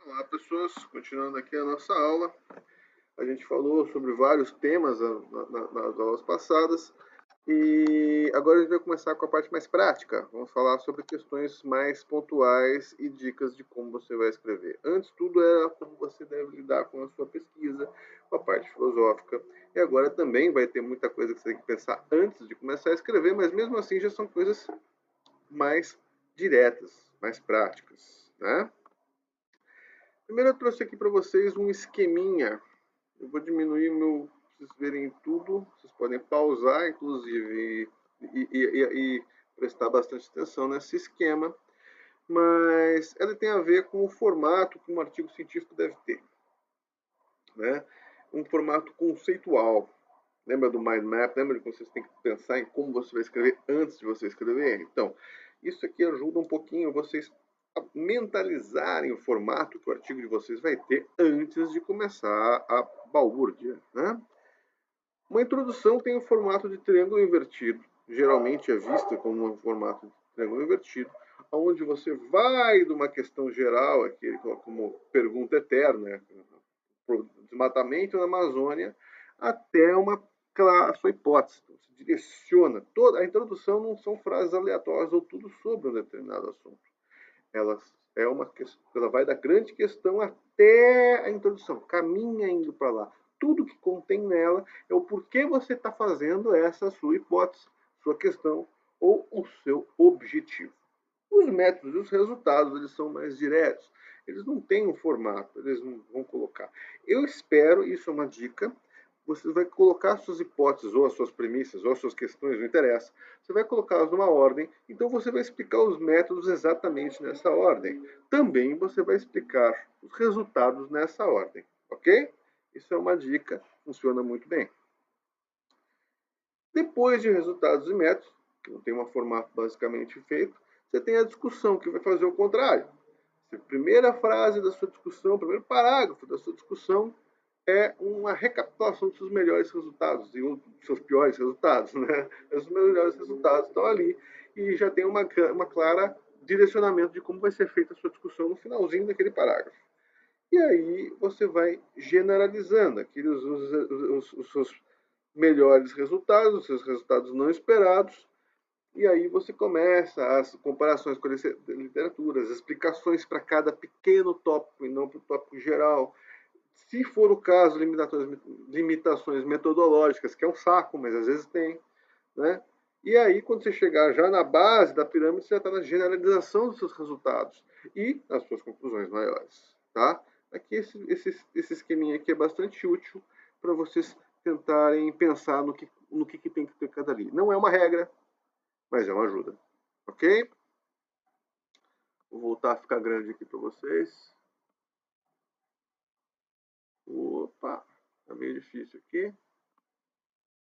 Olá, pessoas. Continuando aqui a nossa aula, a gente falou sobre vários temas nas aulas passadas e agora a gente vai começar com a parte mais prática. Vamos falar sobre questões mais pontuais e dicas de como você vai escrever. Antes, tudo era como você deve lidar com a sua pesquisa, com a parte filosófica. E agora também vai ter muita coisa que você tem que pensar antes de começar a escrever, mas mesmo assim já são coisas mais diretas, mais práticas, né? Primeiro eu trouxe aqui para vocês um esqueminha. Eu vou diminuir meu, para vocês verem tudo. Vocês podem pausar, inclusive, e prestar bastante atenção nesse esquema. Mas ele tem a ver com o formato que um artigo científico deve ter, né? Um formato conceitual. Lembra do mind map? Lembra de que vocês têm que pensar em como você vai escrever antes de você escrever? Então, isso aqui ajuda um pouquinho vocês a mentalizarem o formato que o artigo de vocês vai ter antes de começar a balbúrdia, né? Uma introdução tem o formato de triângulo invertido, geralmente é vista como um formato de triângulo invertido, onde você vai de uma questão geral, aqui como pergunta eterna, desmatamento na Amazônia, até a sua hipótese. Então, se direciona. A introdução não são frases aleatórias ou tudo sobre um determinado assunto. Ela vai da grande questão até a introdução, caminha indo para lá. Tudo que contém nela é o porquê você está fazendo essa sua hipótese, sua questão ou o seu objetivo. Os métodos e os resultados, eles são mais diretos. Eles não têm um formato, eles não vão colocar. Eu espero, isso é uma dica, você vai colocar suas hipóteses, ou as suas premissas, ou as suas questões, não interessa. Você vai colocá-las numa ordem, então você vai explicar os métodos exatamente nessa ordem. Também você vai explicar os resultados nessa ordem, ok? Isso é uma dica, funciona muito bem. Depois de resultados e métodos, que não tem um formato basicamente feito, você tem a discussão, que vai fazer o contrário. A primeira frase da sua discussão, o primeiro parágrafo da sua discussão é uma recapitulação dos seus melhores resultados e dos seus piores resultados, né? Os melhores resultados estão ali e já tem uma clara direcionamento de como vai ser feita a sua discussão no finalzinho daquele parágrafo. E aí você vai generalizando os seus melhores resultados, os seus resultados não esperados, e aí você começa as comparações com a literatura, as explicações para cada pequeno tópico e não para o tópico geral. Se for o caso, limitações metodológicas, que é um saco, mas às vezes tem, né? E aí, quando você chegar já na base da pirâmide, você já está na generalização dos seus resultados e nas suas conclusões maiores, tá? Aqui, esse esqueminha aqui é bastante útil para vocês tentarem pensar no que tem que ter cada ali. Não é uma regra, mas é uma ajuda, ok? Vou voltar a ficar grande aqui para vocês. Opa, tá meio difícil aqui.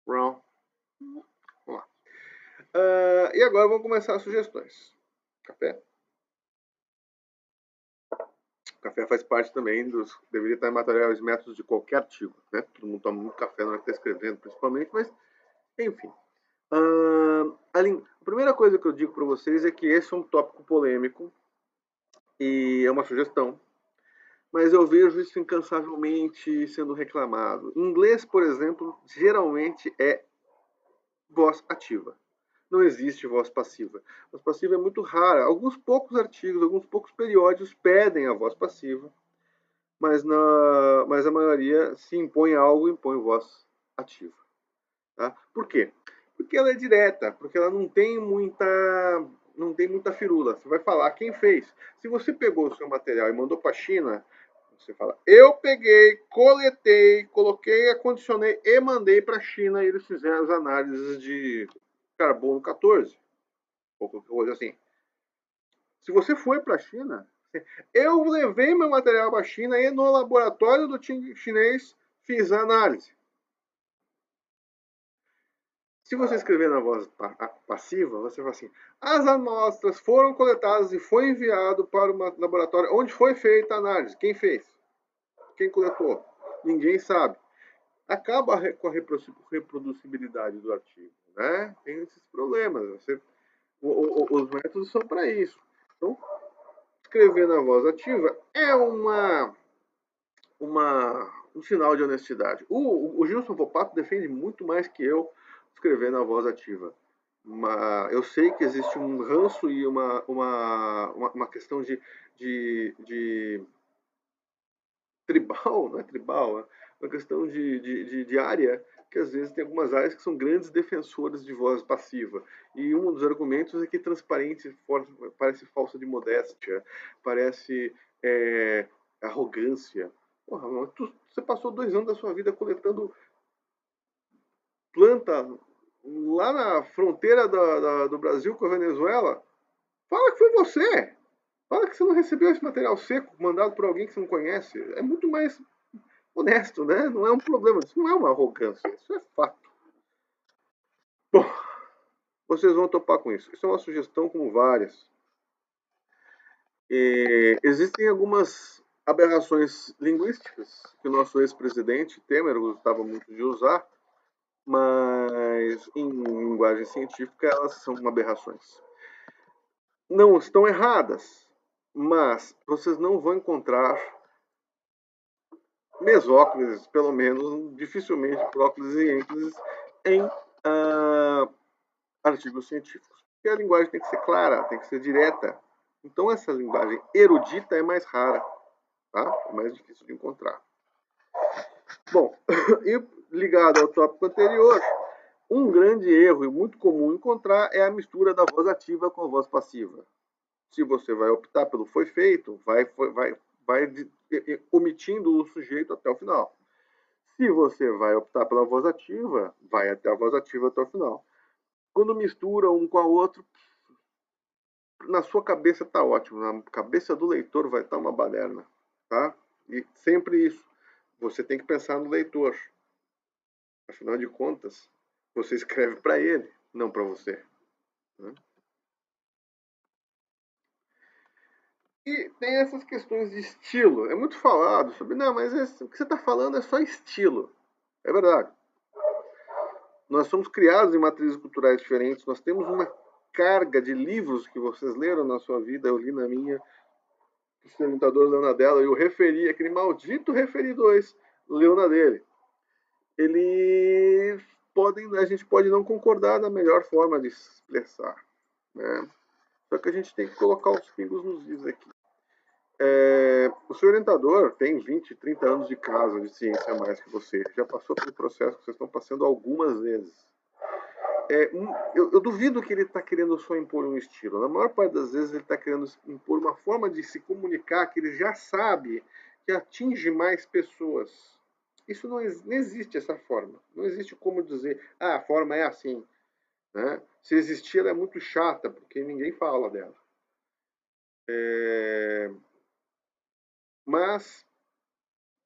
Wrong. Vamos lá. E agora vamos começar as sugestões. Café. O café faz parte também deveria estar em materiais métodos de qualquer artigo, né? Todo mundo toma muito café na hora que está escrevendo, principalmente, mas, enfim. A primeira coisa que eu digo para vocês é que esse é um tópico polêmico e é uma sugestão, mas eu vejo isso incansavelmente sendo reclamado. Em inglês, por exemplo, geralmente é voz ativa. Não existe voz passiva. A voz passiva é muito rara. Alguns poucos artigos, alguns poucos periódicos pedem a voz passiva, mas a maioria, se impõe algo, impõe voz ativa. Tá? Por quê? Porque ela é direta, porque ela não tem muita firula. Você vai falar quem fez. Se você pegou o seu material e mandou para a China, você fala, eu peguei, coletei, coloquei, acondicionei e mandei para a China e eles fizeram as análises de carbono 14. Ou qualquer coisa assim. Se você foi para a China, eu levei meu material para a China e no laboratório do chinês fiz a análise. Se você escrever na voz passiva, você fala assim, as amostras foram coletadas e foi enviado para o laboratório onde foi feita a análise. Quem fez? Quem coletou? Ninguém sabe. Acaba com a reproducibilidade do artigo, né? Tem esses problemas. Os métodos são para isso. Então, escrever na voz ativa é um sinal de honestidade. O Gilson Volpato defende muito mais que eu escrever na voz ativa. Eu sei que existe um ranço e uma questão de tribal, não é tribal, é uma questão de área, que às vezes tem algumas áreas que são grandes defensoras de voz passiva. E um dos argumentos é que transparência parece falsa de modéstia, parece arrogância. Porra, mano, você passou 2 anos da sua vida coletando planta lá na fronteira do Brasil com a Venezuela. Fala que foi você! Fala que você não recebeu esse material seco mandado por alguém que você não conhece. É muito mais honesto, né? Não é um problema, isso não é uma arrogância, isso é fato. Bom, vocês vão topar com isso. Isso é uma sugestão como várias. Existem algumas aberrações linguísticas que o nosso ex-presidente Temer gostava muito de usar, mas em linguagem científica elas são aberrações. Não estão erradas, mas vocês não vão encontrar mesóclises, pelo menos, dificilmente próclises e ênclises em artigos científicos. Porque a linguagem tem que ser clara, tem que ser direta. Então essa linguagem erudita é mais rara, tá? É mais difícil de encontrar. Bom, e ligado ao tópico anterior, um grande erro e muito comum encontrar é a mistura da voz ativa com a voz passiva. Se você vai optar pelo foi feito, vai omitindo o sujeito até o final. Se você vai optar pela voz ativa, vai até a voz ativa até o final. Quando mistura um com a outro, na sua cabeça tá ótimo, na cabeça do leitor vai estar uma baderna, tá? E sempre isso. Você tem que pensar no leitor. Afinal de contas, você escreve para ele, não para você. Né? E tem essas questões de estilo. É muito falado sobre, não, mas o que você está falando é só estilo. É verdade. Nós somos criados em matrizes culturais diferentes, nós temos uma carga de livros que vocês leram na sua vida, eu li na minha, o orientador leu na dela, eu referi, aquele maldito referi 2, leu na dele. Eles a gente pode não concordar na melhor forma de se expressar, né? Só que a gente tem que colocar os pingos nos is aqui. O seu orientador tem 20, 30 anos de casa de ciência a mais que você. Já passou pelo processo que vocês estão passando algumas vezes. Eu duvido que ele está querendo só impor um estilo. Na maior parte das vezes ele está querendo impor uma forma de se comunicar que ele já sabe que atinge mais pessoas. Isso não existe essa forma. Não existe como dizer, a forma é assim. Né? Se existir, ela é muito chata, porque ninguém fala dela. Mas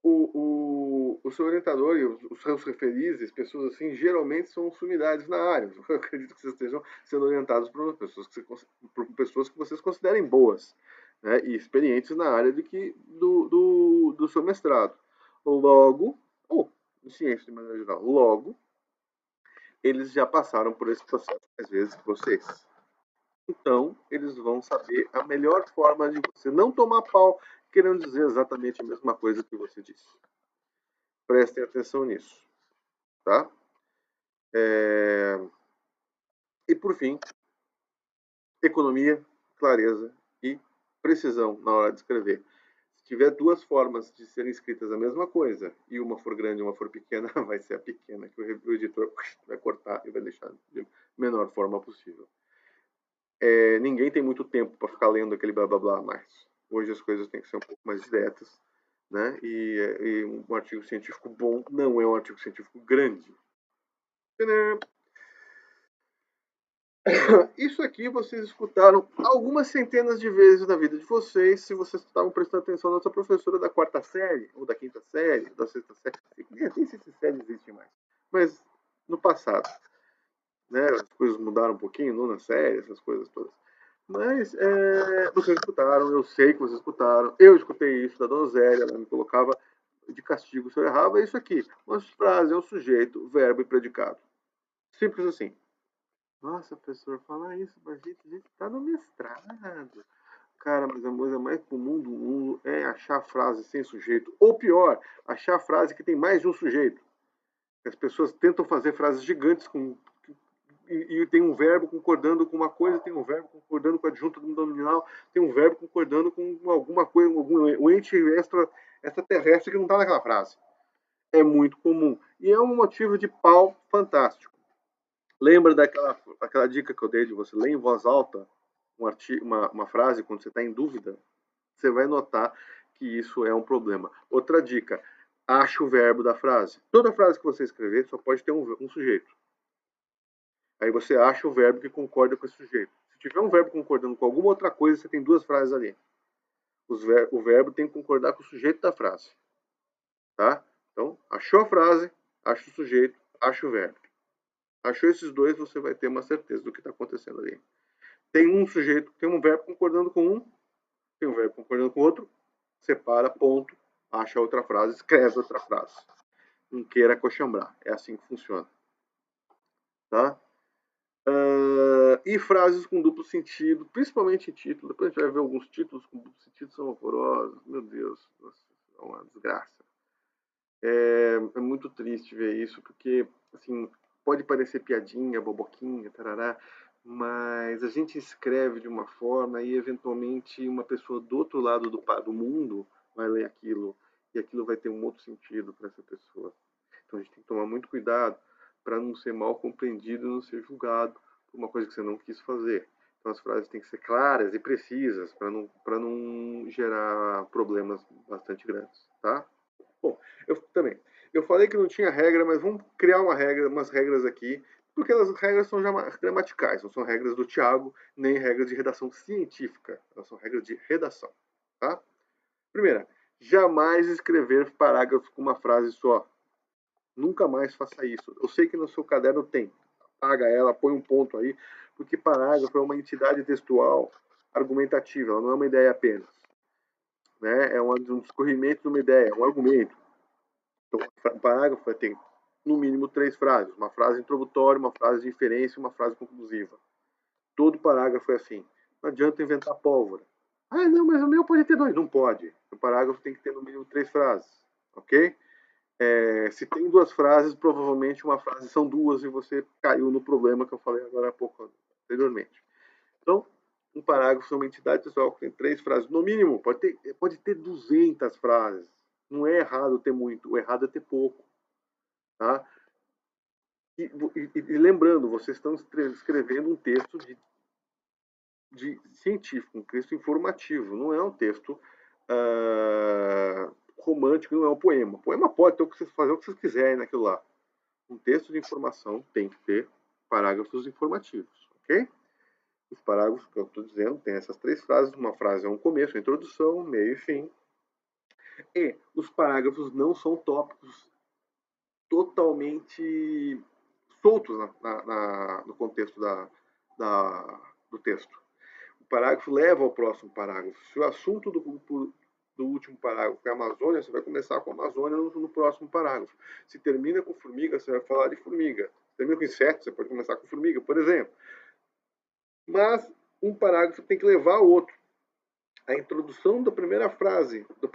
o seu orientador e os seus referizes, pessoas assim, geralmente são sumidades na área. Eu acredito que vocês estejam sendo orientados por pessoas que vocês considerem boas, né, e experientes na área do seu mestrado. Logo, ou em ciência de maneira geral, logo, eles já passaram por esse processo às vezes que vocês. Então, eles vão saber a melhor forma de você não tomar pau querendo dizer exatamente a mesma coisa que você disse. Prestem atenção nisso, tá? E por fim, economia, clareza e precisão na hora de escrever. Se tiver 2 formas de serem escritas a mesma coisa e uma for grande e uma for pequena, vai ser a pequena que o editor vai cortar e vai deixar de menor forma possível. Ninguém tem muito tempo para ficar lendo aquele blá blá blá mais. Hoje as coisas têm que ser um pouco mais diretas, né? E um artigo científico bom não é um artigo científico grande. Isso aqui vocês escutaram algumas centenas de vezes na vida de vocês, se vocês estavam prestando atenção na sua professora da 4ª série, ou da 5ª série, da 6ª série. Nem sei se essa série existe mais. Mas no passado, né, as coisas mudaram um pouquinho, nona série, essas coisas todas. Mas vocês escutaram, eu sei que vocês escutaram, eu escutei isso da Dona Zélia, ela me colocava de castigo se eu errava, é isso aqui. Uma frase é o sujeito, verbo e predicado. Simples assim. Nossa, professor, falar isso, mas a gente tá no mestrado. Cara, mas a coisa mais comum do mundo é achar frase sem sujeito. Ou pior, achar frase que tem mais de um sujeito. As pessoas tentam fazer frases gigantes e tem um verbo concordando com uma coisa, tem um verbo concordando com a adjunta do nominal, tem um verbo concordando com alguma coisa, algum ente extraterrestre que não está naquela frase. É muito comum. E é um motivo de pau fantástico. Lembra daquela dica que eu dei de você ler em voz alta uma frase quando você está em dúvida? Você vai notar que isso é um problema. Outra dica, ache o verbo da frase. Toda frase que você escrever só pode ter um sujeito. Aí você acha o verbo que concorda com esse sujeito. Se tiver um verbo concordando com alguma outra coisa, você tem duas frases ali. O verbo tem que concordar com o sujeito da frase. Tá? Então, achou a frase, acha o sujeito, acha o verbo. Achou esses dois, você vai ter uma certeza do que está acontecendo ali. Tem um sujeito, tem um verbo concordando com um, tem um verbo concordando com outro, separa, ponto, acha outra frase, escreve outra frase. Não queira coxambrar. É assim que funciona. Tá? E frases com duplo sentido, principalmente em título. Depois a gente vai ver alguns títulos com duplo sentido, são horrorosos. Meu Deus, é uma desgraça. É muito triste ver isso, porque, assim, pode parecer piadinha, boboquinha, tarará, mas a gente escreve de uma forma e, eventualmente, uma pessoa do outro lado do mundo vai ler aquilo e aquilo vai ter um outro sentido para essa pessoa. Então a gente tem que tomar muito cuidado para não ser mal compreendido e não ser julgado por uma coisa que você não quis fazer. Então as frases têm que ser claras e precisas para não gerar problemas bastante grandes, tá? Bom, eu falei que não tinha regra, mas vamos criar umas regras aqui, porque as regras são já gramaticais, não são regras do Tiago, nem regras de redação científica, elas são regras de redação, tá? Primeira, jamais escrever parágrafos com uma frase só. Nunca mais faça isso. Eu sei que no seu caderno tem. Apaga ela, põe um ponto aí, porque parágrafo é uma entidade textual argumentativa, ela não é uma ideia apenas. Né? É um discorrimento de uma ideia, é um argumento. Então, um parágrafo vai ter, no mínimo, 3 frases. Uma frase introdutória, uma frase de inferência e uma frase conclusiva. Todo parágrafo é assim. Não adianta inventar pólvora. Ah, não, mas o meu pode ter 2. Não pode. O parágrafo tem que ter, no mínimo, 3 frases. Ok? Se tem 2 frases, provavelmente uma frase são 2 e você caiu no problema que eu falei agora há pouco anteriormente. Então, um parágrafo é uma entidade textual que tem 3 frases, no mínimo, pode ter 200 frases. Não é errado ter muito, o errado é ter pouco. Tá? E lembrando, vocês estão escrevendo um texto de científico, um texto informativo, não é um texto romântico, não é um poema. O poema pode ter o que vocês fazer o que vocês quiserem naquilo lá. Um texto de informação tem que ter parágrafos informativos, ok? Os parágrafos que eu estou dizendo tem essas 3 frases. Uma frase é um começo, introdução, meio e fim. E os parágrafos não são tópicos totalmente soltos no contexto do texto. O parágrafo leva ao próximo parágrafo. Se o assunto do último parágrafo é a Amazônia, você vai começar com a Amazônia no próximo parágrafo. Se termina com formiga, você vai falar de formiga. Se termina com inseto, você pode começar com formiga, por exemplo. Mas um parágrafo tem que levar ao outro. A introdução da primeira frase, da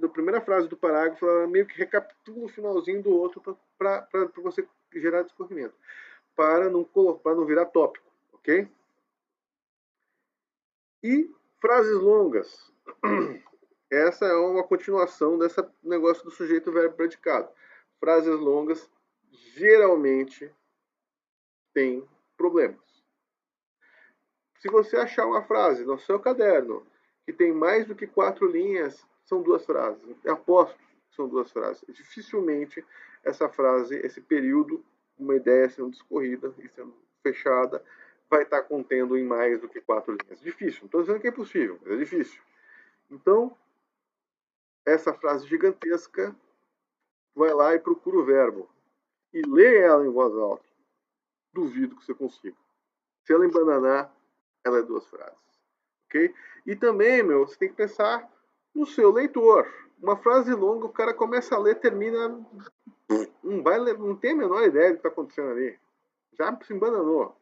primeira frase do parágrafo, ela meio que recapitula o finalzinho do outro para você gerar discorrimento, para não virar tópico, ok? E frases longas. Essa é uma continuação desse negócio do sujeito, verbo, predicado. Frases longas geralmente têm problemas. Se você achar uma frase no seu caderno que tem mais do que 4 linhas, são 2 frases. Eu aposto que são 2 frases. Dificilmente essa frase, esse período, uma ideia sendo discorrida e sendo fechada, vai estar contendo em mais do que 4 linhas. Difícil. Não estou dizendo que é impossível, mas é difícil. Então, essa frase gigantesca, vai lá e procura o verbo. E lê ela em voz alta. Duvido que você consiga. Se ela embananar, ela é 2 frases. Ok? E também, você tem que pensar no seu leitor. Uma frase longa, o cara começa a ler, termina. Não tem a menor ideia do que está acontecendo ali. Já se embananou.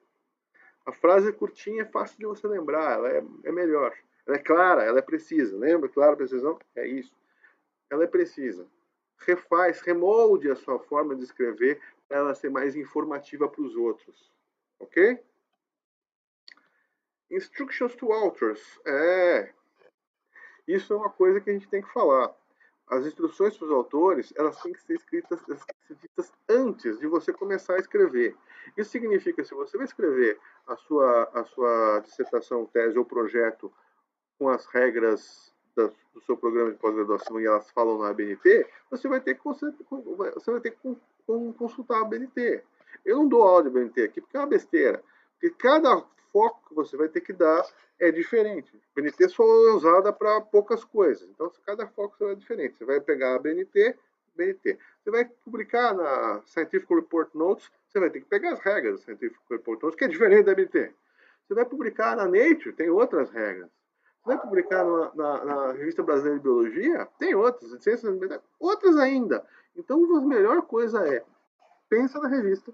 A frase curtinha é fácil de você lembrar, ela é melhor. Ela é clara, ela é precisa. Lembra? Clara, precisão? É isso. Ela é precisa. Refaz, remolde a sua forma de escrever para ela ser mais informativa para os outros. Ok? Instructions to authors. Isso é uma coisa que a gente tem que falar. As instruções para os autores, elas têm que ser escritas antes de você começar a escrever. Isso significa que se você vai escrever a sua dissertação, tese ou projeto com as regras do seu programa de pós-graduação e elas falam na ABNT, você vai ter que consultar a ABNT. Eu não dou aula de ABNT aqui porque é uma besteira. Porque cada foco que você vai ter que dar é diferente. A ABNT só é usada para poucas coisas. Então, cada foco é diferente. Você vai pegar a ABNT. Você vai publicar na Scientific Report Notes, você vai ter que pegar as regras do Scientific Report Notes, que é diferente da ABNT. Você vai publicar na Nature, tem outras regras. Vai publicar na Revista Brasileira de Biologia, tem outras, ciências ambientais, outras ainda. Então, a melhor coisa é, pensa na revista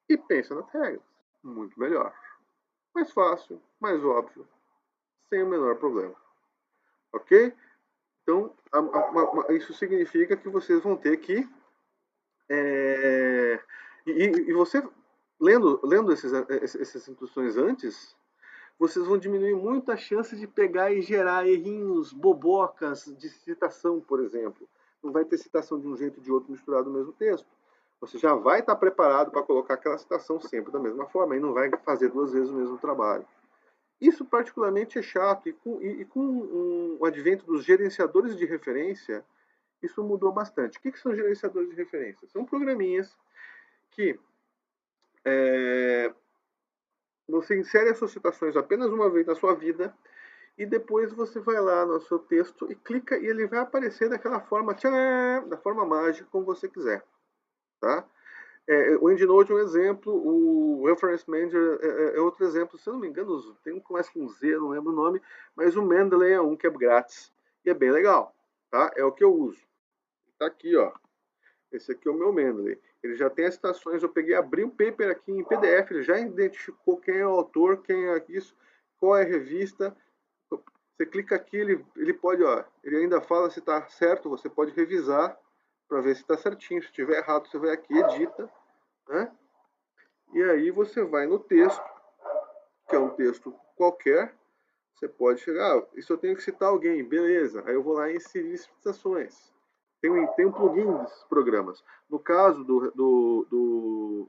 e pensa nas regras. Muito melhor. Mais fácil, mais óbvio, sem o menor problema. Ok? Então, isso significa que vocês vão ter que... E você, lendo essas instruções antes, vocês vão diminuir muito a chance de pegar e gerar errinhos, bobocas de citação, por exemplo. Não vai ter citação de um jeito ou de outro misturado no mesmo texto. Você já vai estar preparado para colocar aquela citação sempre da mesma forma e não vai fazer duas vezes o mesmo trabalho. Isso particularmente é chato e com o advento dos gerenciadores de referência, isso mudou bastante. O que são gerenciadores de referência? São programinhas que você insere as suas citações apenas uma vez na sua vida e depois você vai lá no seu texto e clica e ele vai aparecer daquela forma, tcharam, da forma mágica, como você quiser. Tá? O EndNote é um exemplo, o Reference Manager é outro exemplo. Se eu não me engano, tem um que começa com Z, não lembro o nome, mas o Mendeley é um que é grátis e é bem legal. Tá? É o que eu uso. Tá aqui, ó. Esse aqui é o meu Mendeley. Ele já tem as citações, eu peguei, abri o paper aqui em PDF, ele já identificou quem é o autor, quem é isso, qual é a revista. Você clica aqui, ele pode, ó, ele ainda fala se está certo, você pode revisar para ver se está certinho. Se estiver errado, você vai aqui, edita, né? E aí você vai no texto, que é um texto qualquer, você pode chegar, isso eu tenho que citar alguém, beleza. Aí eu vou lá e inserir citações. Tem um plugin desses programas. No caso do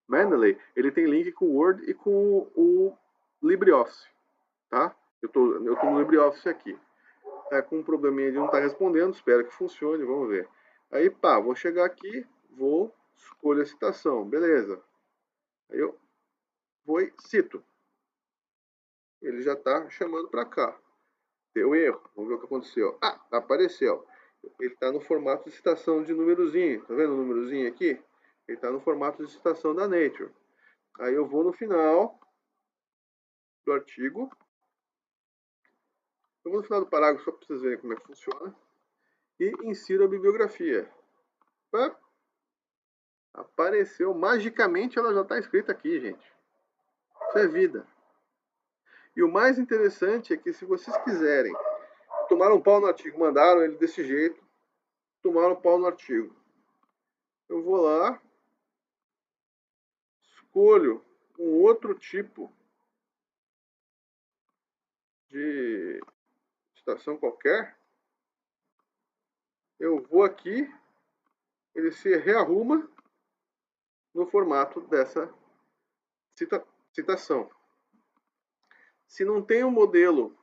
Mendeley, ele tem link com o Word e com o LibreOffice, tá? Eu tô no LibreOffice aqui. Tá com um probleminha de não estar respondendo, espero que funcione, vamos ver. Aí, pá, vou chegar aqui, vou escolher a citação, beleza. Aí eu vou e cito. Ele já está chamando para cá. Deu erro, vamos ver o que aconteceu. Ah, apareceu. Ele está no formato de citação de númerozinho, tá vendo o númerozinho aqui? Ele está no formato de citação da Nature. Aí eu vou no final do artigo. Eu vou no final do parágrafo só para vocês verem como é que funciona. E insiro a bibliografia. Opa, apareceu. Magicamente ela já está escrita aqui, gente. Isso é vida. E o mais interessante é que se vocês quiserem, tomaram um pau no artigo, mandaram ele desse jeito, tomaram um pau no artigo. Eu vou lá, escolho um outro tipo de citação qualquer, eu vou aqui, ele se rearruma no formato dessa citação. Se não tem um modelo,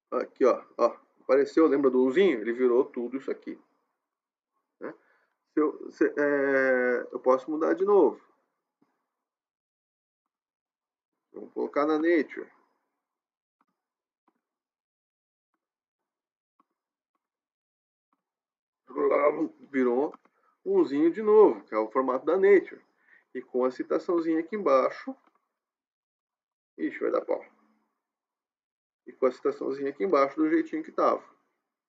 aqui ó, apareceu, lembra do Uzinho? Ele virou tudo isso aqui. Né? Eu posso mudar de novo. Vamos colocar na Nature. Virou umzinho de novo, que é o formato da Nature. E com a citaçãozinha aqui embaixo. Ixi, vai dar pau. E com a citaçãozinha aqui embaixo do jeitinho que estava.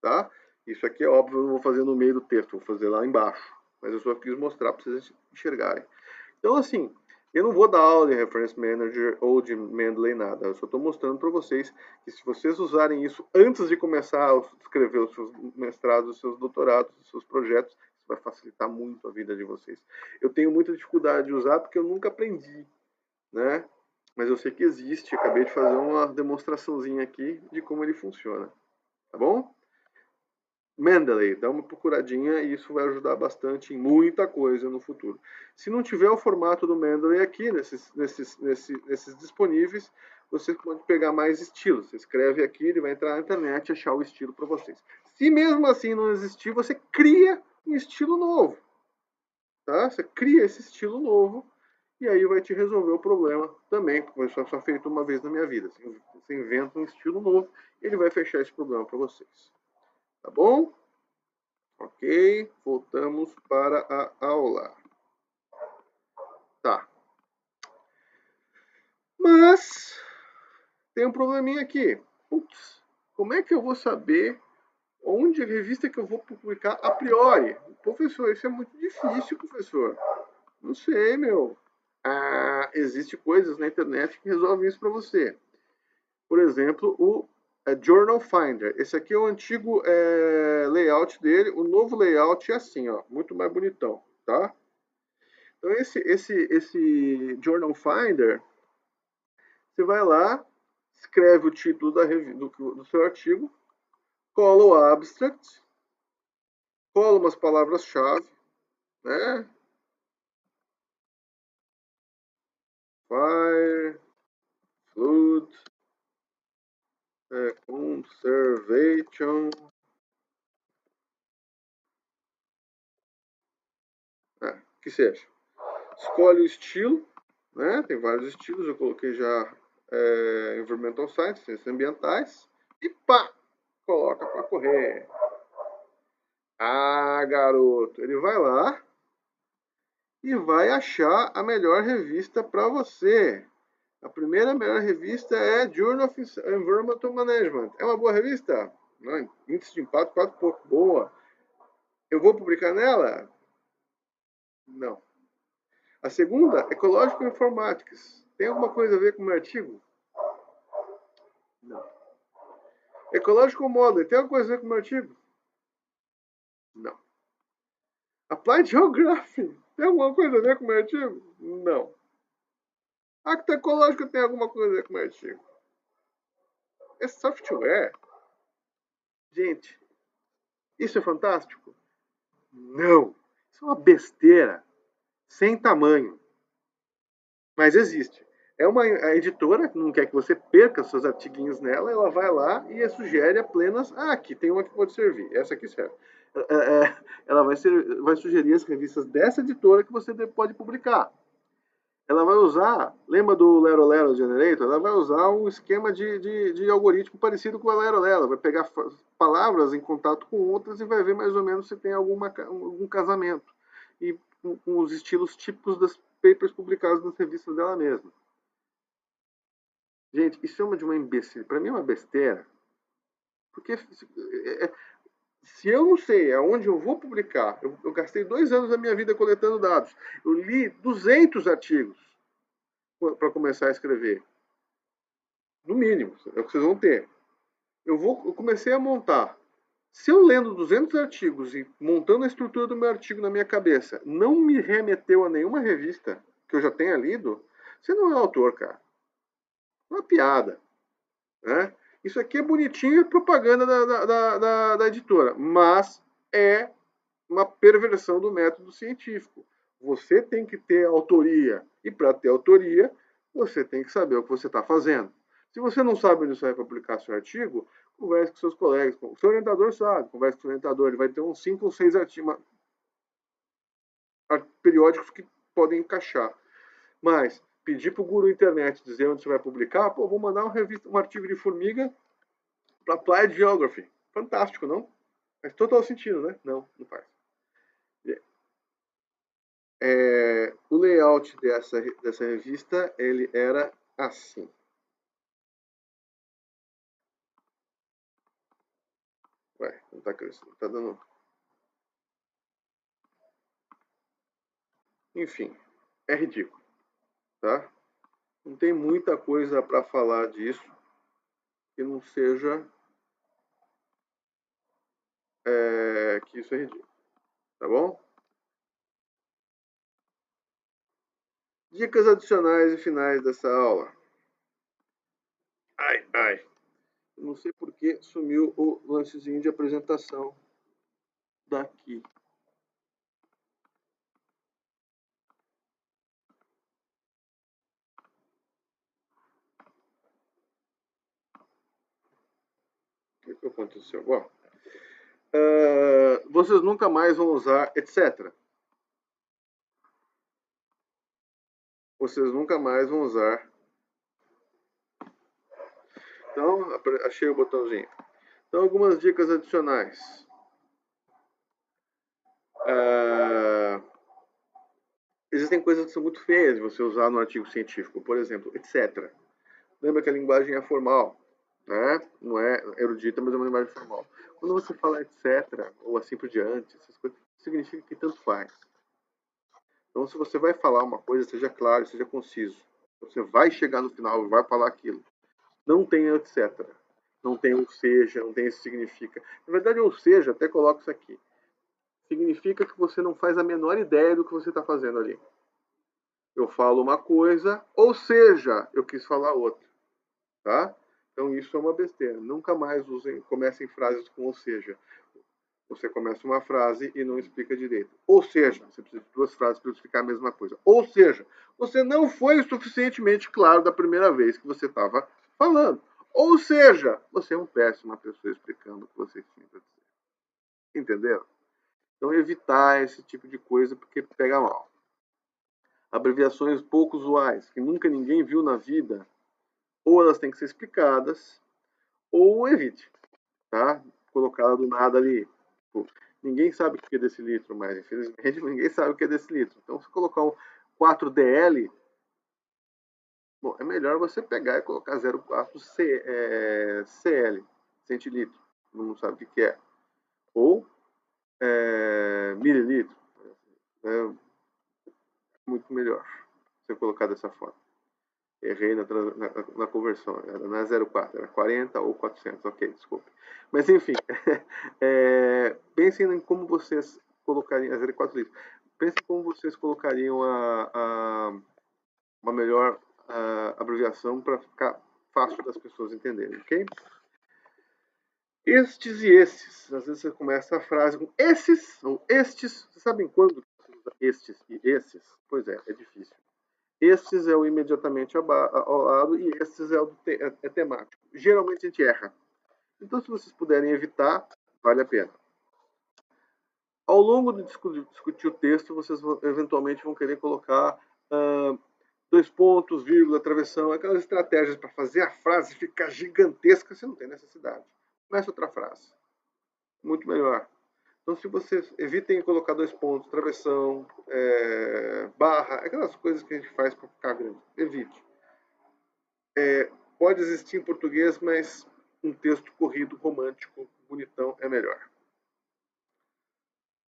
Tá? Isso aqui é óbvio, eu não vou fazer no meio do texto, vou fazer lá embaixo. Mas eu só quis mostrar para vocês enxergarem. Então, assim, Eu não vou dar aula de Reference Manager ou de Mendeley, nada. Eu só estou mostrando para vocês que se vocês usarem isso antes de começar a escrever os seus mestrados, os seus doutorados, os seus projetos, isso vai facilitar muito a vida de vocês. Eu tenho muita dificuldade de usar porque eu nunca aprendi, né? Mas eu sei que existe. Acabei de fazer uma demonstraçãozinha aqui de como ele funciona. Tá bom? Mendeley, dá uma procuradinha e isso vai ajudar bastante em muita coisa no futuro. Se não tiver o formato do Mendeley aqui, nesses disponíveis, você pode pegar mais estilos. Você escreve aqui, ele vai entrar na internet e achar o estilo para vocês. Se mesmo assim não existir, você cria um estilo novo. Tá? Você cria esse estilo novo e aí vai te resolver o problema também, porque isso é só feito uma vez na minha vida. Você inventa um estilo novo e ele vai fechar esse problema para vocês. Tá bom? Ok, voltamos para a aula. Tá. Mas tem um probleminha aqui. Putz, como é que eu vou saber onde a revista que eu vou publicar a priori? Professor, isso é muito difícil, professor. Não sei, meu. Ah, existem coisas na internet que resolvem isso para você. Por exemplo, o Journal Finder. Esse aqui é o antigo layout dele. O novo layout é assim, ó, muito mais bonitão, tá? Então esse Journal Finder, você vai lá, escreve o título do seu artigo, cola o abstract, cola umas palavras-chave, né? Fire, flood, conservation, que seja. Escolhe o estilo, né? Tem vários estilos, eu coloquei já Environmental Science, ciências ambientais, e pá, coloca para correr. Ah, garoto, ele vai lá e vai achar a melhor revista para você. A primeira melhor revista é Journal of Environmental Management. É uma boa revista? Não, índice de impacto 4 pouco. Boa. Eu vou publicar nela? Não. A segunda, Ecological Informatics. Tem alguma coisa a ver com o meu artigo? Não. Ecological Modeling. Tem alguma coisa a ver com o meu artigo? Não. Applied Geography. Tem alguma coisa a ver com o meu artigo? Não. Acta Ecológica tem alguma coisa a ver com o meu artigo? É software. Gente, isso é fantástico? Não. Isso é uma besteira. Sem tamanho. Mas existe. A editora que não quer que você perca seus artiguinhos nela, ela vai lá e sugere apenas, aqui tem uma que pode servir, essa aqui serve. Ela vai sugerir as revistas dessa editora que você pode publicar. Ela vai usar, lembra do Lero Lero Generator? Ela vai usar um esquema de algoritmo parecido com o Lero Lero. Vai pegar palavras em contato com outras e vai ver mais ou menos se tem algum casamento. E com os estilos típicos das papers publicados nas revistas dela mesma. Gente, isso é de uma imbecil. Para mim é uma besteira. Porque se eu não sei aonde eu vou publicar, eu gastei 2 anos da minha vida coletando dados. Eu li 200 artigos para começar a escrever. No mínimo, é o que vocês vão ter. Eu comecei a montar. Se eu lendo 200 artigos e montando a estrutura do meu artigo na minha cabeça, não me remeteu a nenhuma revista que eu já tenha lido, você não é autor, cara. É uma piada. Né? Isso aqui é bonitinho e propaganda da editora, mas é uma perversão do método científico. Você tem que ter autoria, e para ter autoria, você tem que saber o que você está fazendo. Se você não sabe onde você vai publicar seu artigo, converse com seus colegas. O seu orientador sabe, converse com o orientador, ele vai ter uns 5 ou 6 artigos periódicos que podem encaixar. Mas pedir para o guru internet dizer onde você vai publicar, pô, vou mandar um artigo de formiga para Applied Geography. Fantástico, não? Faz total sentido, né? Não, não faz. O layout dessa revista, ele era assim. Ué, não tá crescendo, não tá dando... Enfim, é ridículo. tá? Não tem muita coisa para falar disso que não seja que isso é ridículo, tá bom? Dicas adicionais e finais dessa aula. Ai, ai. Não sei por que sumiu o lancezinho de apresentação daqui. O que aconteceu? Bom, vocês nunca mais vão usar etc. Vocês nunca mais vão usar. Então, achei o botãozinho. Então, algumas dicas adicionais. Uh, existem coisas que são muito feias de você usar no artigo científico. Por exemplo, etc. Lembra que a linguagem é formal, né? Não é erudita, mas é uma linguagem formal. Quando você fala etc. ou assim por diante, essas coisas, significa que tanto faz. Então, se você vai falar uma coisa, seja claro, seja conciso. Você vai chegar no final e vai falar aquilo. Não tem etc. Não tem ou seja, não tem isso significa. Na verdade, ou seja, até coloco isso aqui. Significa que você não faz a menor ideia do que você está fazendo ali. Eu falo uma coisa, ou seja, eu quis falar outra, tá? Então isso é uma besteira. Nunca mais comecem frases com ou seja. Você começa uma frase e não explica direito. Ou seja, você precisa de duas frases para explicar a mesma coisa. Ou seja, você não foi o suficientemente claro da primeira vez que você estava falando. Ou seja, você é um péssima pessoa explicando o que você tinha para dizer. Entenderam? Então evitar esse tipo de coisa porque pega mal. Abreviações pouco usuais, que nunca ninguém viu na vida, ou elas têm que ser explicadas, ou evite, tá? Colocá-la do nada ali. Tipo, ninguém sabe o que é decilitro, mas infelizmente ninguém sabe o que é decilitro. Então, se colocar um 4DL, bom, é melhor você pegar e colocar 0,4 CL, centilitro. Todo mundo sabe o que é. Ou mililitro. É muito melhor você colocar dessa forma. Errei na conversão, não é 0,4, era 40 ou 400, ok, desculpe. Mas enfim, pensem em como vocês colocariam, 0,4 litros, pensem como vocês colocariam uma melhor abreviação para ficar fácil das pessoas entenderem, ok? Estes e esses, às vezes você começa a frase com esses ou estes, vocês sabem quando você usa estes e esses? Pois é difícil. Estes é o imediatamente ao lado e estes é o temático. Geralmente a gente erra. Então, se vocês puderem evitar, vale a pena. Ao longo de discutir o texto, vocês eventualmente vão querer colocar dois pontos, vírgula, travessão, aquelas estratégias para fazer a frase ficar gigantesca, você não tem necessidade. Começa outra frase. Muito melhor. Então, se vocês evitem colocar dois pontos, travessão, barra, aquelas coisas que a gente faz para ficar grande, evite. Pode existir em português, mas um texto corrido, romântico, bonitão é melhor.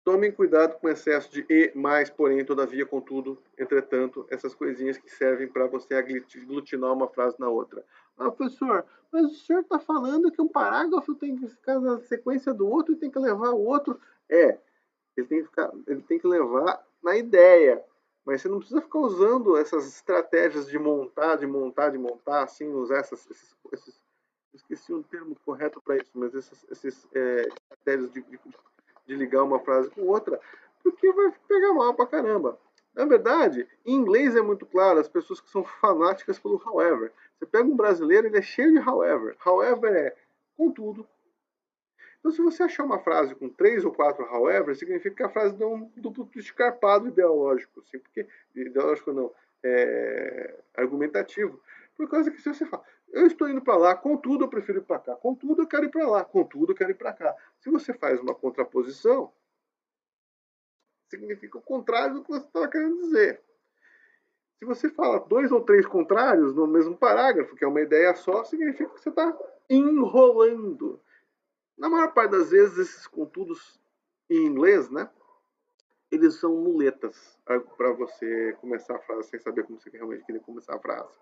Tomem cuidado com o excesso de e, mais, porém, todavia, contudo, entretanto, essas coisinhas que servem para você aglutinar uma frase na outra. Ah, professor, mas o senhor está falando que um parágrafo tem que ficar na sequência do outro e tem que levar o outro? Ele tem que levar na ideia. Mas você não precisa ficar usando essas estratégias de montar, assim, usar esqueci um termo correto para isso, mas essas estratégias de ligar uma frase com outra, porque vai pegar mal pra caramba. Na verdade, em inglês é muito claro, as pessoas que são fanáticas pelo however. Você pega um brasileiro, ele é cheio de however. However é contudo. Então, se você achar uma frase com 3 ou 4 however, significa que a frase deu um duplo escarpado ideológico, assim, porque ideológico não, argumentativo. Por causa que se você fala, eu estou indo para lá, contudo eu prefiro ir para cá, contudo eu quero ir para lá, contudo eu quero ir para cá. Se você faz uma contraposição, significa o contrário do que você estava querendo dizer. Se você fala 2 ou 3 contrários no mesmo parágrafo, que é uma ideia só, significa que você está enrolando. Na maior parte das vezes, esses contudos em inglês, né, eles são muletas para você começar a frase sem saber como você realmente queria começar a frase.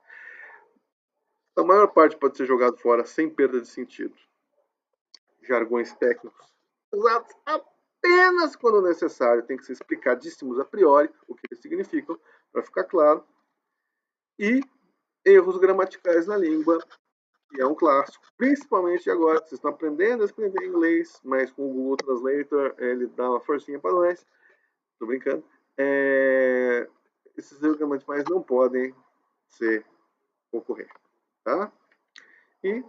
A maior parte pode ser jogado fora sem perda de sentido. Jargões técnicos usados apenas quando necessário, tem que ser explicadíssimos a priori o que eles significam, para ficar claro. E erros gramaticais na língua, que é um clássico, principalmente agora que vocês estão aprendendo a escrever inglês, mas com o Google Translator ele dá uma forcinha para nós. Tô brincando. Esses erros gramaticais não podem ocorrer, tá? E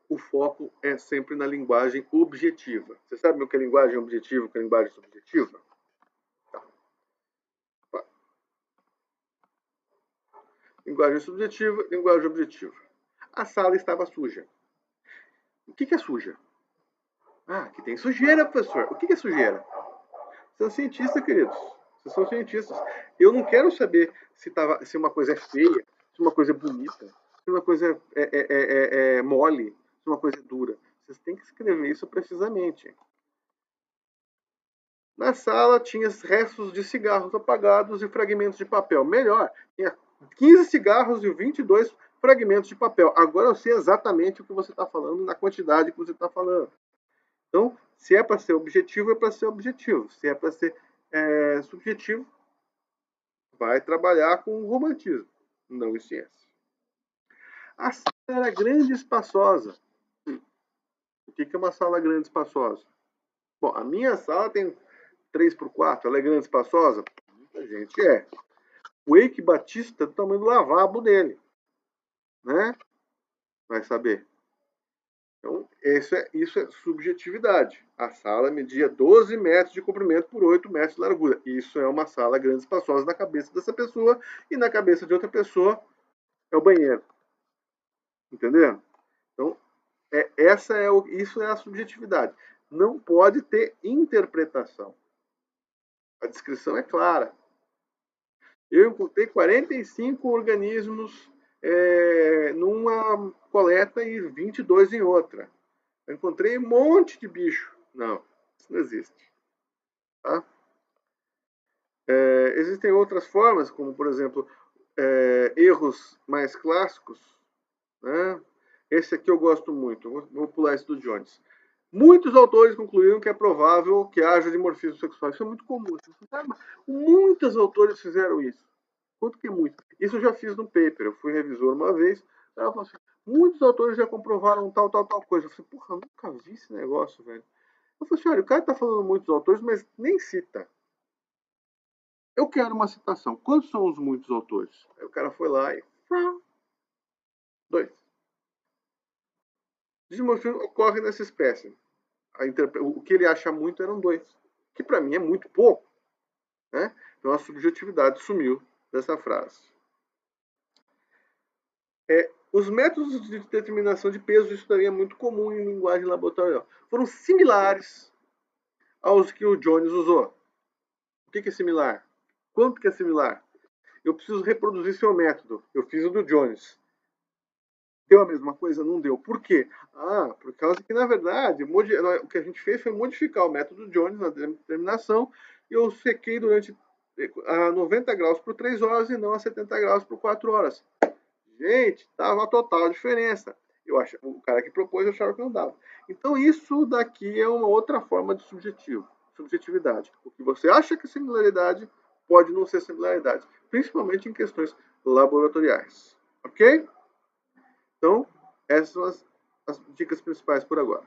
o foco é sempre na linguagem objetiva. Você sabe o que é linguagem objetiva e o que é linguagem subjetiva? Tá. Linguagem subjetiva, linguagem objetiva. A sala estava suja. O que é suja? Ah, aqui tem sujeira, professor. O que é sujeira? Vocês são cientistas, queridos. Vocês são cientistas. Eu não quero saber se uma coisa é feia, se uma coisa é bonita, se uma coisa é mole, se uma coisa é dura. Vocês têm que escrever isso precisamente. Na sala tinha restos de cigarros apagados e fragmentos de papel. Melhor, tinha 15 cigarros e 22 fragmentos de papel. Agora eu sei exatamente o que você está falando, na quantidade que você está falando. Então, se é para ser objetivo, é para ser objetivo. Se é para ser subjetivo, vai trabalhar com o romantismo, não esquece. A sala era grande e espaçosa. O que é uma sala grande e espaçosa? Bom, a minha sala tem 3x4, ela é grande e espaçosa? Muita gente é. O Eike Batista é do tamanho do lavabo dele, né? Vai saber. Então, isso é subjetividade. A sala media 12 metros de comprimento por 8 metros de largura. Isso é uma sala grande e espaçosa na cabeça dessa pessoa, e na cabeça de outra pessoa é o banheiro. Entendeu? Então, isso é a subjetividade. Não pode ter interpretação. A descrição é clara. Eu encontrei 45 organismos numa coleta e 22 em outra. Eu encontrei um monte de bicho. Não, isso não existe. Tá? Existem outras formas, como, por exemplo, erros mais clássicos. Né? Esse aqui eu gosto muito. Vou pular esse do Jones. Muitos autores concluíram que é provável que haja dimorfismo sexual. Isso é muito comum. Muitos autores fizeram isso. Quanto que é muito? Isso eu já fiz no paper. Eu fui revisor uma vez. Ela falou assim, muitos autores já comprovaram tal coisa. Eu falei, porra, eu nunca vi esse negócio, velho. Eu falei assim, olha, o cara tá falando muitos autores, mas nem cita. Eu quero uma citação. Quantos são os muitos autores? Aí o cara foi lá e... 2. Dimorfismo ocorre nessa espécie. O que ele acha muito eram 2. Que para mim é muito pouco. Né? Então a subjetividade sumiu dessa frase. Os métodos de determinação de peso, isso daí é muito comum em linguagem laboratorial. Foram similares aos que o Jones usou. O que é similar? Quanto que é similar? Eu preciso reproduzir seu método. Eu fiz o do Jones. Deu a mesma coisa? Não deu. Por quê? Por causa que, na verdade, o que a gente fez foi modificar o método Jones na determinação e eu sequei durante a 90 graus por 3 horas e não a 70 graus por 4 horas. Gente, dava uma total diferença. O cara que propôs achava que não dava. Então, isso daqui é uma outra forma de subjetividade. O que você acha que é similaridade pode não ser similaridade, principalmente em questões laboratoriais. Ok? Então, essas são as dicas principais por agora.